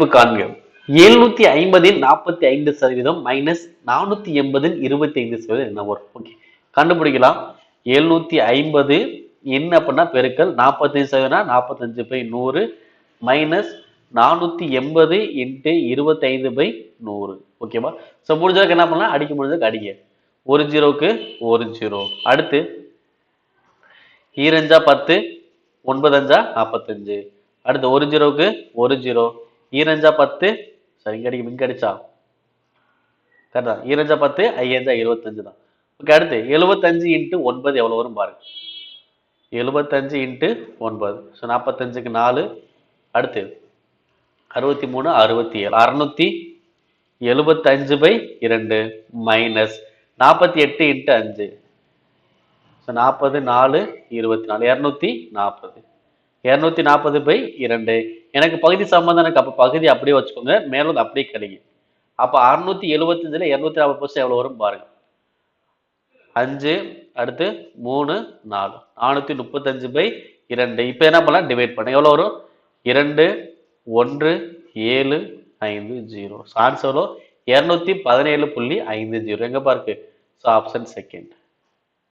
மதிப்பு காண்க. 750 45% மைனஸ் 480 25% என்ன வரும்? ஓகே, கண்டுபிடிக்கலாம். 750 என்ன அப்படின்னா பெருக்கல் 45% 45/100 மைனஸ் 480 இன்ட்டு 25/100. ஓகேவா? ஸோ முடிஞ்சதுக்கு என்ன பண்ணலாம், அடிக்க முடிஞ்சதுக்கு அடிங்க. ஒரு ஜீரோக்கு ஒரு ஜீரோ. அடுத்து 2 10 9 45. அடுத்து ஒரு ஜீரோக்கு ஒரு ஜீரோ. 2 10 சரி இங்க அடிக்க இங்க அடிச்சா கரெக்டா? 2 10 5 25 தான். ஓகே, அடுத்து 75 இன்ட்டு 9 எவ்வளவு வரும் பாருங்க. 75 இன்ட்டு 9 ஸோ 45க்கு 4. அடுத்து 63 67 675/2 மைனஸ் 48 இன்ட்டு 5 ஸோ 40 4 24 240 240/2. எனக்கு பகுதி சம்பந்தம் எனக்கு அப்போ பகுதி அப்படியே வச்சுக்கோங்க, மேலும் அப்படியே கிடைக்கும். அப்போ 675ல் 240% எவ்வளோ வரும் பாருங்க. 5 அடுத்து 3 4 435/2. இப்போ என்ன பண்ணலாம், டிவைட் பண்ண எவ்வளோ வரும்? 2 1 7 5 0. ஆன்சர் 217.50. எங்க பாருக்கு? So option second.